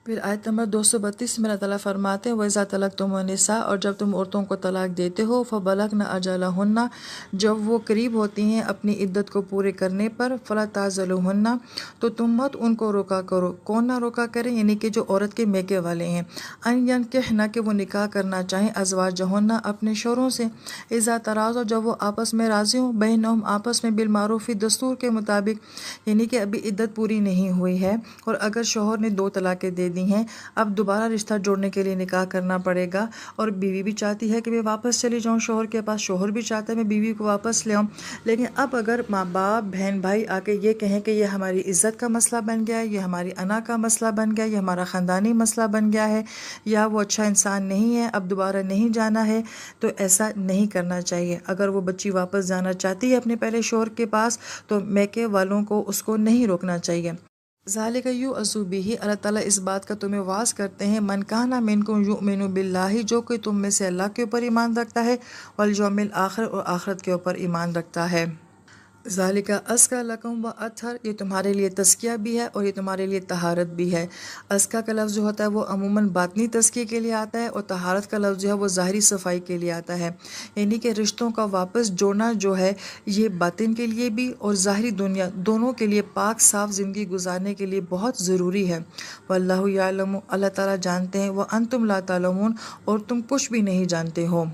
پھر آیت نمبر 232 میں اللہ تعالیٰ فرماتے ہیں وَإِذَا طَلَقْتُمُ النِّسَاءَ، اور جب تم عورتوں کو طلاق دیتے ہو فَبَلَغْنَ أَجَلَهُنَّ، جب وہ قریب ہوتی ہیں اپنی عدت کو پورے کرنے پر فَلَا تَعْضِلُوهُنَّ، تو تم مت ان کو روکا کرو۔ کون نہ روکا کرے؟ یعنی کہ جو عورت کے میکے والے ہیں، ان ينکحن، کہ وہ نکاح کرنا چاہیں ازواجہن اپنے شوہروں سے، اذا تراضوا، جب وہ آپس میں راضی ہوں، بینہم آپس میں بالمعروف دستور کے مطابق، یعنی کہ ابھی عدت پوری نہیں ہوئی ہے اور اگر شوہر نے 2 طلاقیں دے دی ہیں، اب دوبارہ رشتہ جوڑنے کے لیے نکاح کرنا پڑے گا، اور بیوی بھی چاہتی ہے کہ میں واپس چلی جاؤں شوہر کے پاس، شوہر بھی چاہتا ہے میں بیوی کو واپس لے آؤں، لیکن اب اگر ماں باپ بہن بھائی آ کے یہ کہیں کہ یہ ہماری عزت کا مسئلہ بن گیا ہے، یہ ہماری انا کا مسئلہ بن گیا ہے، یہ ہمارا خاندانی مسئلہ بن گیا ہے، یا وہ اچھا انسان نہیں ہے اب دوبارہ نہیں جانا ہے، تو ایسا نہیں کرنا چاہیے۔ اگر وہ بچی واپس جانا چاہتی ہے اپنے پہلے شوہر کے پاس تو میکے والوں کو اس کو نہیں روکنا چاہیے۔ ذالک یوعظ بہ، اللہ تعالیٰ اس بات کا تمہیں واعظ کرتے ہیں، من کان منکم یؤمن باللہ، جو کوئی تم میں سے اللہ کے اوپر ایمان رکھتا ہے، والیوم الآخر، اور آخرت کے اوپر ایمان رکھتا ہے۔ ذالک ازکی لکم واطہر، یہ تمہارے لیے تزکیہ بھی ہے اور یہ تمہارے لیے طہارت بھی ہے۔ ازکی کا لفظ جو ہوتا ہے وہ عموماً باطنی تزکیے کے لیے آتا ہے، اور طہارت کا لفظ جو ہے وہ ظاہری صفائی کے لیے آتا ہے، یعنی کہ رشتوں کا واپس جوڑنا جو ہے یہ باطن کے لیے بھی اور ظاہری دنیا دونوں کے لیے پاک صاف زندگی گزارنے کے لیے بہت ضروری ہے۔ واللہ یعلم، اللہ تعالیٰ جانتے ہیں، وانتم لا تعلمون، اور تم کچھ بھی نہیں جانتے ہو۔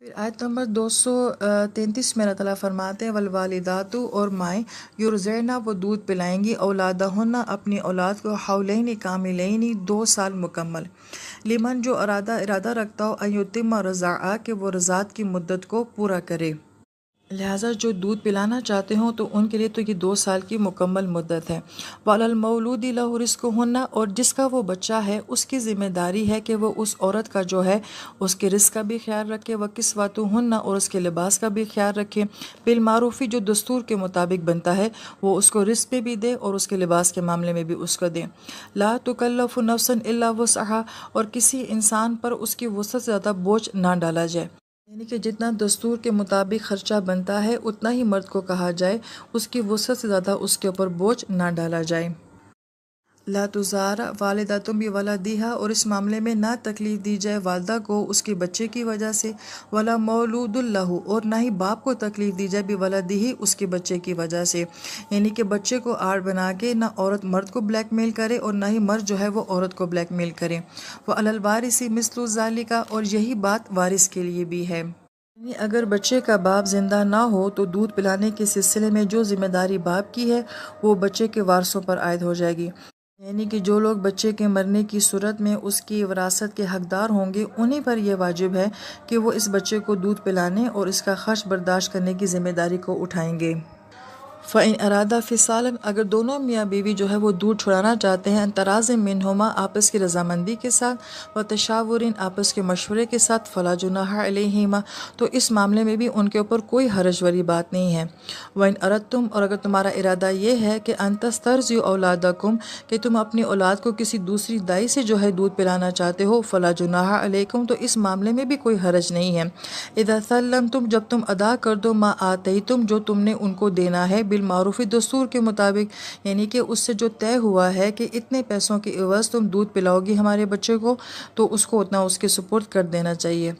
پھر آیت نمبر 233 میں اللہ تعالیٰ فرماتے ہیں والوالدات، اور مائیں، یرضعن، وہ دودھ پلائیں گی، اولادہن، اپنی اولاد کو، حولین کاملین، 2 سال مکمل، لمن، جو ارادہ رکھتا ہو، ان یتم رضاعہ، کہ وہ رضاعت کی مدت کو پورا کرے۔ لہٰذا جو دودھ پلانا چاہتے ہوں تو ان کے لیے تو یہ 2 سال کی مکمل مدت ہے۔ وعلی المولود لہ رزقہن، اور جس کا وہ بچہ ہے اس کی ذمہ داری ہے کہ وہ اس عورت کا جو ہے اس کے رزق کا بھی خیال رکھے، وکسوتہن، اور اس کے لباس کا بھی خیال رکھے، بالمعروف، جو دستور کے مطابق بنتا ہے وہ اس کو رزق پہ بھی دے اور اس کے لباس کے معاملے میں بھی اس کو دے۔ لا تکلف نفس الا وسعہا، اور کسی انسان پر اس کی وسعت سے زیادہ بوجھ نہ ڈالا جائے، یعنی کہ جتنا دستور کے مطابق خرچہ بنتا ہے اتنا ہی مرد کو کہا جائے، اس کی وسعت سے زیادہ اس کے اوپر بوجھ نہ ڈالا جائے۔ لا تضار والدۃ بولدہا، اور اس معاملے میں نہ تکلیف دی جائے والدہ کو اس کے بچے کی وجہ سے، ولا مولود لہ، اور نہ ہی باپ کو تکلیف دی جائے بولدہ، اس کے بچے کی وجہ سے، یعنی کہ بچے کو آڑ بنا کے نہ عورت مرد کو بلیک میل کرے اور نہ ہی مرد جو ہے وہ عورت کو بلیک میل کرے۔ وعلی الوارث مثل ذالک، اور یہی بات وارث کے لیے بھی ہے، یعنی اگر بچے کا باپ زندہ نہ ہو تو دودھ پلانے کے سلسلے میں جو ذمہ داری باپ کی ہے وہ بچے کے وارثوں پر عائد ہو جائے گی، یعنی کہ جو لوگ بچے کے مرنے کی صورت میں اس کی وراثت کے حقدار ہوں گے انہی پر یہ واجب ہے کہ وہ اس بچے کو دودھ پلانے اور اس کا خرچ برداشت کرنے کی ذمہ داری کو اٹھائیں گے۔ فَإِنْ أَرَادَا فِصَالًا، اگر دونوں میاں بیوی جو ہے وہ دودھ چھڑانا چاہتے ہیں، تراضٍ مِنْهُمَا، آپس کی رضامندی کے ساتھ، وَتَشَاوُرٍ، آپس کے مشورے کے ساتھ، فَلَا جُنَاحَ عَلَيْهِمَا، تو اس معاملے میں بھی ان کے اوپر کوئی حرج والی بات نہیں ہے۔ وَإِنْ أَرَدْتُمْ، اور اگر تمہارا ارادہ یہ ہے کہ أَن تَسْتَرْضِعُوا أَوْلَادَكُمْ، کہ تم اپنی اولاد کو کسی دوسری دائی سے جو ہے دودھ پلانا چاہتے ہو، فَلَا جُنَاحَ عَلَيْكُمْ، تو اس معاملے میں بھی کوئی حرج نہیں ہے۔ اِذَا سَلَّمْتُمْ، جب تم ادا کر دو، مَا آتَيْتُمْ، جو تم نے ان کو دینا ہے، بالمعروف، دستور کے مطابق، یعنی کہ اس سے جو طے ہوا ہے کہ اتنے پیسوں کے عوض تم دودھ پلاؤ گی ہمارے بچے کو، تو اس کو اتنا اس کے سپرد کر دینا چاہیے۔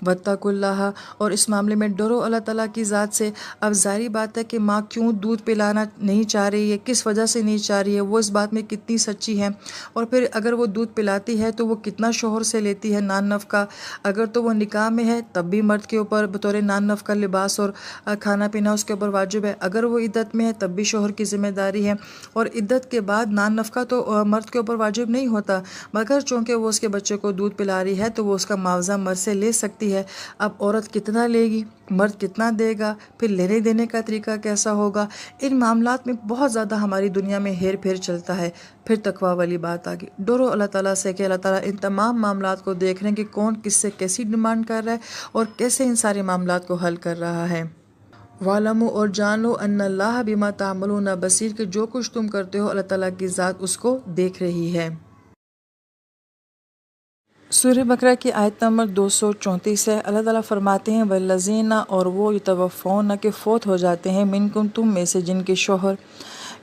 واتقوا اللہ، اور اس معاملے میں ڈرو اللہ تعالیٰ کی ذات سے۔ اب ظاہری بات ہے کہ ماں کیوں دودھ پلانا نہیں چاہ رہی ہے، کس وجہ سے نہیں چاہ رہی ہے، وہ اس بات میں کتنی سچی ہے، اور پھر اگر وہ دودھ پلاتی ہے تو وہ کتنا شوہر سے لیتی ہے نان نفقہ، اگر تو وہ نکاح میں ہے تب بھی مرد کے اوپر بطور نان نفقہ لباس اور کھانا پینا اس کے اوپر واجب ہے، اگر وہ عدت میں ہے تب بھی شوہر کی ذمہ داری ہے، اور عدت کے بعد نان نفقہ تو مرد کے اوپر واجب نہیں ہوتا، مگر چونکہ وہ اس کے بچے کو دودھ پلا رہی ہے تو وہ اس کا معاوضہ مرد سے لے سکتی ہے۔ اب عورت کتنا لے گی، مرد کتنا دے گا، پھر لینے دینے کا طریقہ کیسا ہوگا، ان معاملات میں بہت زیادہ ہماری دنیا میں ہیر پھیر چلتا ہے۔ پھر تقویٰ والی بات آگی، ڈرو اللہ تعالیٰ سے کہ اللہ تعالیٰ ان تمام معاملات کو دیکھ رہے ہیں کہ کون کس سے کیسی ڈیمانڈ کر رہا ہے اور کیسے ان سارے معاملات کو حل کر رہا ہے۔ وَاعْلَمُوا، اور جان لو، ان اللہ بما تعملون بصیر، کہ جو کچھ تم کرتے ہو اللہ تعالیٰ کی ذات اس کو دیکھ رہی ہے۔ سورہ بقرہ کی آیت نمبر 234 ہے، اللہ تعالیٰ فرماتے ہیں وَالَّذِينَ، اور وہ یتوفون، کہ فوت ہو جاتے ہیں، منکم، تم میں سے، جن کے شوہر